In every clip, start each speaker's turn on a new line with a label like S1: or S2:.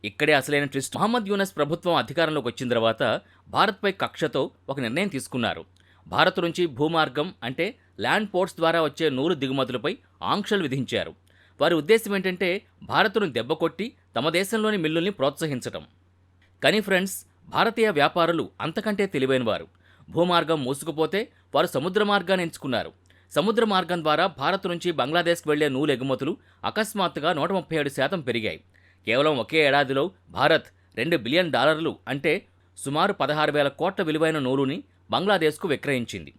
S1: ఇక్కడే అసలైన ట్విస్ట్. మహమ్మద్ యూనస్ ప్రభుత్వం అధికారంలోకి వచ్చిన తర్వాత భారత్పై కక్షతో ఒక నిర్ణయం తీసుకున్నారు. భారత్ నుంచి భూమార్గం అంటే ల్యాండ్ పోర్ట్స్ ద్వారా వచ్చే నూలు దిగుమతులపై ఆంక్షలు విధించారు. వారి ఉద్దేశం ఏంటంటే భారత్ను దెబ్బకొట్టి తమ దేశంలోని మిల్లుల్ని ప్రోత్సహించటం. కానీ ఫ్రెండ్స్, భారతీయ వ్యాపారులు అంతకంటే తెలివైనవారు. భూమార్గం మూసుకుపోతే వారు సముద్ర మార్గాన్ని ఎంచుకున్నారు. సముద్ర మార్గం ద్వారా భారత్ నుంచి బంగ్లాదేశ్కు వెళ్లే నూలు ఎగుమతులు అకస్మాత్తుగా 137% పెరిగాయి. కేవలం ఒకే ఏడాదిలో భారత్ $2 బిలియన్ అంటే సుమారు 16,000 కోట్ల విలువైన నూలుని బంగ్లాదేశ్కు విక్రయించింది.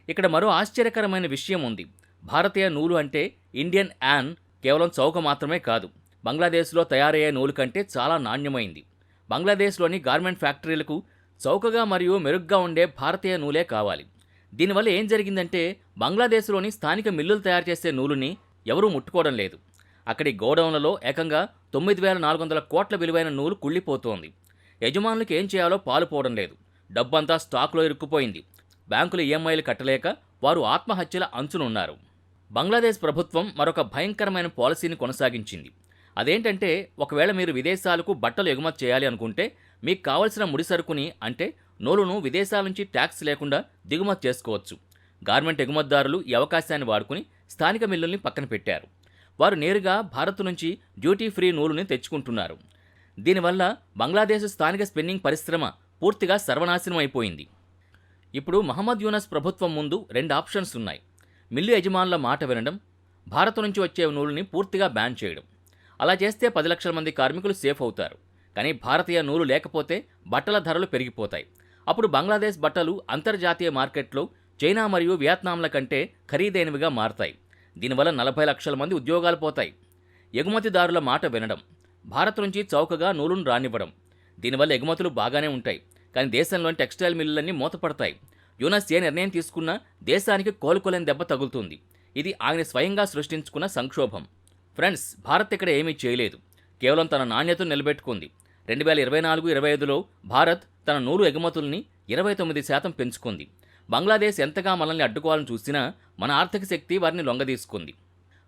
S1: ఇక్కడ మరో ఆశ్చర్యకరమైన విషయం ఉంది. భారతీయ నూలు అంటే ఇండియన్ యాన్ కేవలం చౌక మాత్రమే కాదు, బంగ్లాదేశ్లో తయారయ్యే నూలు కంటే చాలా నాణ్యమైంది. బంగ్లాదేశ్లోని గార్మెంట్ ఫ్యాక్టరీలకు చౌకగా మరియు మెరుగ్గా ఉండే భారతీయ నూలే కావాలి. దీనివల్ల ఏం జరిగిందంటే బంగ్లాదేశ్లోని స్థానిక మిల్లులు తయారు చేసే నూలుని ఎవరూ ముట్టుకోవడం లేదు. అక్కడి గోడౌన్లలో ఏకంగా 9,400 కోట్ల విలువైన నూలు కుళ్ళిపోతోంది. యజమానులకు ఏం చేయాలో పాలుపోవడం లేదు. డబ్బంతా స్టాక్లో ఇరుక్కుపోయింది. బ్యాంకులు ఈఎంఐలు కట్టలేక వారు ఆత్మహత్యల అంచునున్నారు. బంగ్లాదేశ్ ప్రభుత్వం మరొక భయంకరమైన పాలసీని కొనసాగించింది. అదేంటంటే ఒకవేళ మీరు విదేశాలకు బట్టలు ఎగుమతి చేయాలి అనుకుంటే మీకు కావలసిన ముడిసరుకుని అంటే నూలును విదేశాల నుంచి ట్యాక్స్ లేకుండా దిగుమతి చేసుకోవచ్చు. గార్మెంట్ ఎగుమతిదారులు ఈ అవకాశాన్ని వాడుకుని స్థానిక మిల్లుల్ని పక్కన పెట్టారు. వారు నేరుగా భారత్ నుంచి డ్యూటీ ఫ్రీ నూలుని తెచ్చుకుంటున్నారు. దీనివల్ల బంగ్లాదేశ్ స్థానిక స్పిన్నింగ్ పరిశ్రమ పూర్తిగా సర్వనాశనం అయిపోయింది. ఇప్పుడు మహమ్మద్ యూనస్ ప్రభుత్వం ముందు 2 ఆప్షన్స్ ఉన్నాయి. మిల్లు యజమానుల మాట వినడం, భారత్ నుంచి వచ్చే నూలుని పూర్తిగా బ్యాన్ చేయడం. అలా చేస్తే 10 లక్షల మంది కార్మికులు సేఫ్ అవుతారు. కానీ భారతీయ నూలు లేకపోతే బట్టల ధరలు పెరిగిపోతాయి. అప్పుడు బంగ్లాదేశ్ బట్టలు అంతర్జాతీయ మార్కెట్లో చైనా మరియు వియత్నాంల కంటే ఖరీదైనవిగా మారతాయి. దీనివల్ల 40 లక్షల మంది ఉద్యోగాలు పోతాయి. ఎగుమతిదారుల మాట వినడం, భారత్ నుంచి చౌకగా నూలును రానివ్వడం. దీనివల్ల ఎగుమతులు బాగానే ఉంటాయి, కానీ దేశంలోని టెక్స్టైల్ మిల్లులన్నీ మూతపడతాయి. యూనస్ ఏ నిర్ణయం తీసుకున్నా దేశానికి కోలుకోలేని దెబ్బ తగులుతుంది. ఇది ఆయన స్వయంగా సృష్టించుకున్న సంక్షోభం. ఫ్రెండ్స్, భారత్ ఇక్కడ ఏమీ చేయలేదు, కేవలం తన నాణ్యతను నిలబెట్టుకుంది. 2024-25లో భారత్ తన నూలు ఎగుమతుల్ని 29% పెంచుకుంది. బంగ్లాదేశ్ ఎంతగా మనల్ని అడ్డుకోవాలని చూసినా మన ఆర్థిక శక్తి వారిని లొంగదీసుకుంది.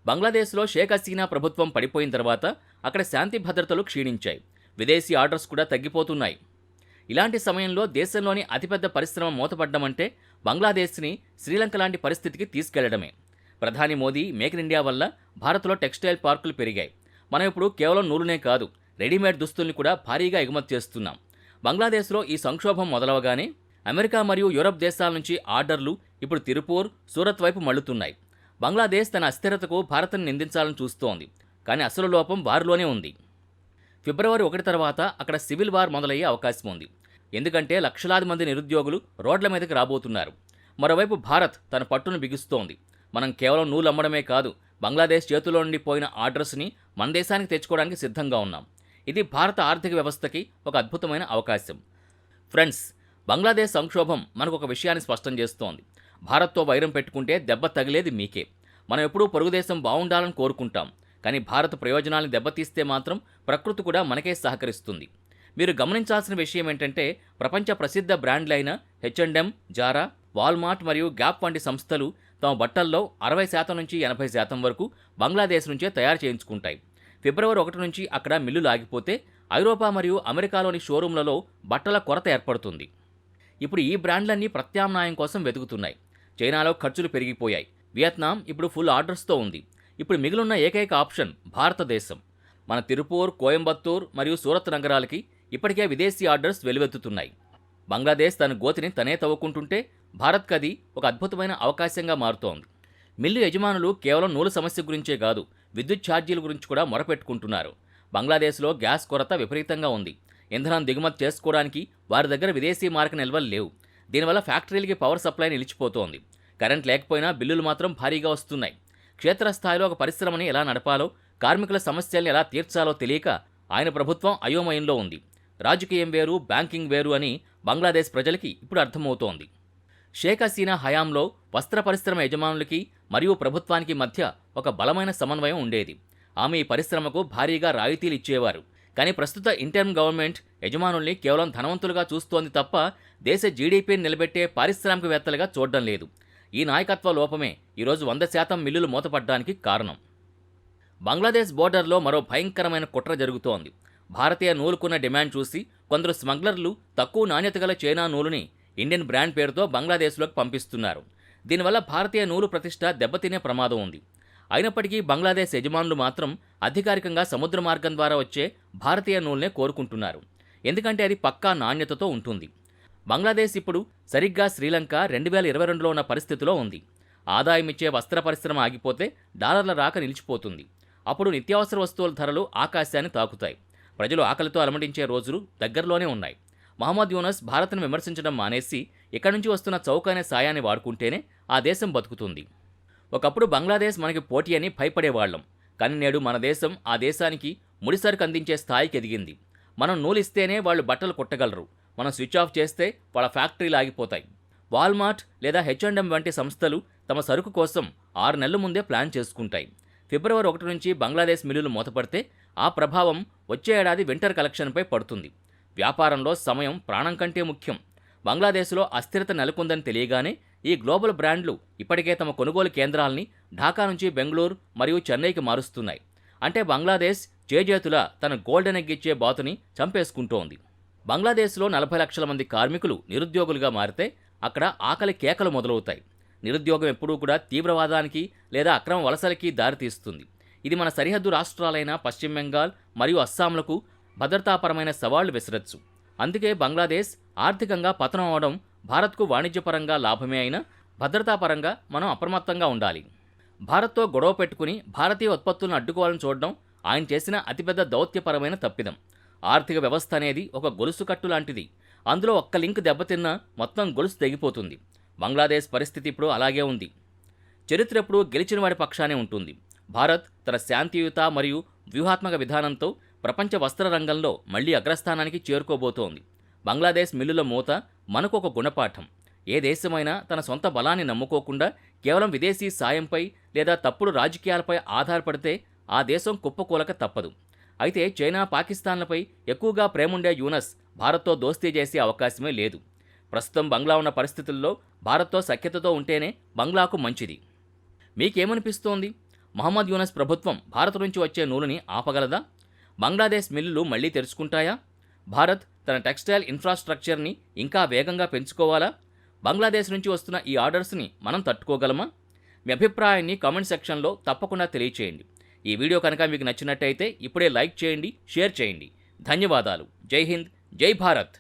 S1: బంగ్లాదేశ్లో షేక్ హసీనా ప్రభుత్వం పడిపోయిన తర్వాత అక్కడ శాంతి భద్రతలు క్షీణించాయి. విదేశీ ఆర్డర్స్ కూడా తగ్గిపోతున్నాయి. ఇలాంటి సమయంలో దేశంలోని అతిపెద్ద పరిశ్రమ మూతపడ్డమంటే బంగ్లాదేశ్ని శ్రీలంక లాంటి పరిస్థితికి తీసుకెళ్లడమే. ప్రధాని మోదీ మేక్ ఇన్ ఇండియా వల్ల భారత్లో టెక్స్టైల్ పార్కులు పెరిగాయి. మనం ఇప్పుడు కేవలం నూలునే కాదు, రెడీమేడ్ దుస్తుల్ని కూడా భారీగా ఎగుమతి చేస్తున్నాం. బంగ్లాదేశ్లో ఈ సంక్షోభం మొదలవగానే అమెరికా మరియు యూరప్ దేశాల నుంచి ఆర్డర్లు ఇప్పుడు తిరుపూర్, సూరత్ వైపు మళ్లుతున్నాయి. బంగ్లాదేశ్ తన అస్థిరతకు భారత్ను నిందించాలని చూస్తోంది, కానీ అసలు లోపం వారిలోనే ఉంది. ఫిబ్రవరి 1 తర్వాత అక్కడ సివిల్ వార్ మొదలయ్యే అవకాశం ఉంది. ఎందుకంటే లక్షలాది మంది నిరుద్యోగులు రోడ్ల మీదకి రాబోతున్నారు. మరోవైపు భారత్ తన పట్టును బిగిస్తోంది. మనం కేవలం నూలు అమ్మడమే కాదు, బంగ్లాదేశ్ చేతిలో నుండి పోయిన ఆర్డర్స్ని మన దేశానికి తెచ్చుకోవడానికి సిద్ధంగా ఉన్నాం. ఇది భారత ఆర్థిక వ్యవస్థకి ఒక అద్భుతమైన అవకాశం. ఫ్రెండ్స్, బంగ్లాదేశ్ సంక్షోభం మనకు ఒక విషయాన్ని స్పష్టం చేస్తోంది. భారత్తో వైరం పెట్టుకుంటే దెబ్బ తగిలేది మీకే. మనం ఎప్పుడూ పొరుగుదేశం బాగుండాలని కోరుకుంటాం, కానీ భారత ప్రయోజనాలను దెబ్బతీస్తే మాత్రం ప్రకృతి కూడా మనకే సహకరిస్తుంది. మీరు గమనించాల్సిన విషయం ఏంటంటే ప్రపంచ ప్రసిద్ధ బ్రాండ్లైన H&M, జారా, వాల్మార్ట్ మరియు గ్యాప్ వంటి సంస్థలు తమ బట్టల్లో 60% నుంచి 80% వరకు బంగ్లాదేశ్ నుంచే తయారు చేయించుకుంటాయి. ఫిబ్రవరి 1 నుంచి అక్కడ మిల్లులు ఆగిపోతే ఐరోపా మరియు అమెరికాలోని షోరూంలలో బట్టల కొరత ఏర్పడుతుంది. ఇప్పుడు ఈ బ్రాండ్లన్నీ ప్రత్యామ్నాయం కోసం వెతుకుతున్నాయి. చైనాలో ఖర్చులు పెరిగిపోయాయి. వియత్నాం ఇప్పుడు ఫుల్ ఆర్డర్స్తో ఉంది. ఇప్పుడు మిగిలిన ఏకైక ఆప్షన్ భారతదేశం. మన తిరుపూర్, కోయంబత్తూర్ మరియు సూరత్ నగరాలకి ఇప్పటికే విదేశీ ఆర్డర్స్ వెలువెత్తుతున్నాయి. బంగ్లాదేశ్ తన గోతిని తనే తవ్వుకుంటుంటే భారత్కి అది ఒక అద్భుతమైన అవకాశంగా మారుతోంది. మిల్లు యజమానులు కేవలం నూలు సమస్య గురించే కాదు, విద్యుత్ ఛార్జీల గురించి కూడా మొరపెట్టుకుంటున్నారు. బంగ్లాదేశ్లో గ్యాస్ కొరత విపరీతంగా ఉంది. ఇంధనం దిగుమతి చేసుకోవడానికి వారి దగ్గర విదేశీ మార్క నిల్వలు లేవు. దీనివల్ల ఫ్యాక్టరీలకి పవర్ సప్లై నిలిచిపోతోంది. కరెంట్ లేకపోయినా బిల్లులు మాత్రం భారీగా వస్తున్నాయి. క్షేత్రస్థాయిలో ఒక పరిశ్రమని ఎలా నడపాలో, కార్మికుల సమస్యల్ని ఎలా తీర్చాలో తెలియక ఆయన ప్రభుత్వం అయోమయంలో ఉంది. రాజకీయం వేరు, బ్యాంకింగ్ వేరు అని బంగ్లాదేశ్ ప్రజలకి ఇప్పుడు అర్థమవుతోంది. షేక్ హసీనా హయాంలో వస్త్ర పరిశ్రమ యజమానులకి మరియు ప్రభుత్వానికి మధ్య ఒక బలమైన సమన్వయం ఉండేది. ఆమె ఈ పరిశ్రమకు భారీగా రాయితీలు ఇచ్చేవారు. కానీ ప్రస్తుత ఇంటర్మ్ గవర్నమెంట్ యజమానుల్ని కేవలం ధనవంతులుగా చూస్తోంది తప్ప దేశ జీడీపీని నిలబెట్టే పారిశ్రామికవేత్తలుగా చూడడం లేదు. ఈ నాయకత్వ లోపమే ఈరోజు 100% మిల్లులు మూతపడ్డానికి కారణం. బంగ్లాదేశ్ బోర్డర్లో మరో భయంకరమైన కుట్ర జరుగుతోంది. భారతీయ నూలుకున్న డిమాండ్ చూసి కొందరు స్మగ్లర్లు తక్కువ నాణ్యత గల చైనా నూలుని ఇండియన్ బ్రాండ్ పేరుతో బంగ్లాదేశ్లోకి పంపిస్తున్నారు. దీనివల్ల భారతీయ నూలు ప్రతిష్ట దెబ్బతినే ప్రమాదం ఉంది. అయినప్పటికీ బంగ్లాదేశ్ యజమానులు మాత్రం అధికారికంగా సముద్ర మార్గం ద్వారా వచ్చే భారతీయ నూలునే కోరుకుంటున్నారు. ఎందుకంటే అది పక్కా నాణ్యతతో ఉంటుంది. బంగ్లాదేశ్ ఇప్పుడు సరిగ్గా శ్రీలంక 2022లో ఉన్న పరిస్థితిలో ఉంది. ఆదాయమిచ్చే వస్త్ర పరిశ్రమ ఆగిపోతే డాలర్ల రాక నిలిచిపోతుంది. అప్పుడు నిత్యావసర వస్తువుల ధరలు ఆకాశాన్ని తాకుతాయి. ప్రజలు ఆకలితో అలమటించే రోజులు దగ్గరలోనే ఉన్నాయి. మహమ్మద్ యూనస్ భారత్ను విమర్శించడం మానేసి ఇక్కడి నుంచి వస్తున్న చౌకైన సాయాన్ని వాడుకుంటేనే ఆ దేశం బతుకుతుంది. ఒకప్పుడు బంగ్లాదేశ్ మనకి పోటీ అని భయపడేవాళ్లం. కానీ నేడు మన దేశం ఆ దేశానికి ముడిసరుకు అందించే స్థాయికి ఎదిగింది. మనం నూలిస్తేనే వాళ్ళు బట్టలు కుట్టగలరు. మనం స్విచ్ ఆఫ్ చేస్తే వాళ్ళ ఫ్యాక్టరీలు ఆగిపోతాయి. వాల్మార్ట్ లేదా H&M వంటి సంస్థలు తమ సరుకు కోసం 6 నెలల ముందే ప్లాన్ చేసుకుంటాయి. ఫిబ్రవరి 1 నుంచి బంగ్లాదేశ్ మిల్లులు మూతపడితే ఆ ప్రభావం వచ్చే ఏడాది వింటర్ కలెక్షన్పై పడుతుంది. వ్యాపారంలో సమయం ప్రాణం కంటే ముఖ్యం. బంగ్లాదేశ్లో అస్థిరత నెలకొందని తెలియగానే ఈ గ్లోబల్ బ్రాండ్లు ఇప్పటికే తమ కొనుగోలు కేంద్రాల్ని ఢాకా నుంచి బెంగళూరు మరియు చెన్నైకి మారుస్తున్నాయి. అంటే బంగ్లాదేశ్ చేజేతుల తన గోల్డెన్ ఎగ్ ఇచ్చే బాతుని చంపేసుకుంటోంది. బంగ్లాదేశ్లో 40 లక్షల మంది కార్మికులు నిరుద్యోగులుగా మారితే అక్కడ ఆకలి కేకలు మొదలవుతాయి. నిరుద్యోగం ఎప్పుడూ కూడా తీవ్రవాదానికి లేదా అక్రమ వలసలకి దారితీస్తుంది. ఇది మన సరిహద్దు రాష్ట్రాలైన పశ్చిమ బెంగాల్ మరియు అస్సాంలకు భద్రతాపరమైన సవాళ్లు విసరచ్చు. అందుకే బంగ్లాదేశ్ ఆర్థికంగా పతనం అవడం భారత్కు వాణిజ్యపరంగా లాభమే అయినా భద్రతాపరంగా మనం అప్రమత్తంగా ఉండాలి. భారత్తో గొడవ పెట్టుకుని భారతీయ ఉత్పత్తులను అడ్డుకోవాలని చూడడం ఆయన చేసిన అతిపెద్ద దౌత్యపరమైన తప్పిదం. ఆర్థిక వ్యవస్థ అనేది ఒక గొలుసు కట్టు లాంటిది. అందులో ఒక్క లింక్ దెబ్బతిన్నా మొత్తం గొలుసు తెగిపోతుంది. బంగ్లాదేశ్ పరిస్థితి ఇప్పుడు అలాగే ఉంది. చరిత్ర ఎప్పుడూ గెలిచిన వాడి పక్షానే ఉంటుంది. భారత్ తన శాంతియుత మరియు వ్యూహాత్మక విధానంతో ప్రపంచ వస్త్ర రంగంలో మళ్లీ అగ్రస్థానానికి చేరుకోబోతోంది. బంగ్లాదేశ్ మిల్లుల మూత మనకు ఒక గుణపాఠం. ఏ దేశమైనా తన సొంత బలాన్ని నమ్ముకోకుండా కేవలం విదేశీ సాయంపై లేదా తప్పుడు రాజకీయాలపై ఆధారపడితే ఆ దేశం కుప్పకూలక తప్పదు. అయితే చైనా, పాకిస్తాన్లపై ఎక్కువగా ప్రేముండే యూనస్ భారత్తో దోస్తీ చేసే అవకాశమే లేదు. ప్రస్తుతం బంగ్లా ఉన్న పరిస్థితుల్లో భారత్తో సఖ్యతతో ఉంటేనే బంగ్లాకు మంచిది. మీకేమనిపిస్తోంది? మహమ్మద్ యూనస్ ప్రభుత్వం భారత్ నుంచి వచ్చే నూలుని ఆపగలదా? బంగ్లాదేశ్ మిల్లులు మళ్లీ తెరుచుకుంటాయా? భారత్ తన టెక్స్టైల్ ఇన్ఫ్రాస్ట్రక్చర్ని ఇంకా వేగంగా పెంచుకోవాలా? బంగ్లాదేశ్ నుంచి వస్తున్న ఈ ఆర్డర్స్ని మనం తట్టుకోగలమా? మీ అభిప్రాయాన్ని కామెంట్ సెక్షన్లో తప్పకుండా తెలియచేయండి. ఈ వీడియో కనుక మీకు నచ్చినట్టయితే ఇప్పుడే లైక్ చేయండి, షేర్ చేయండి. ధన్యవాదాలు. జై హింద్, జై భారత్.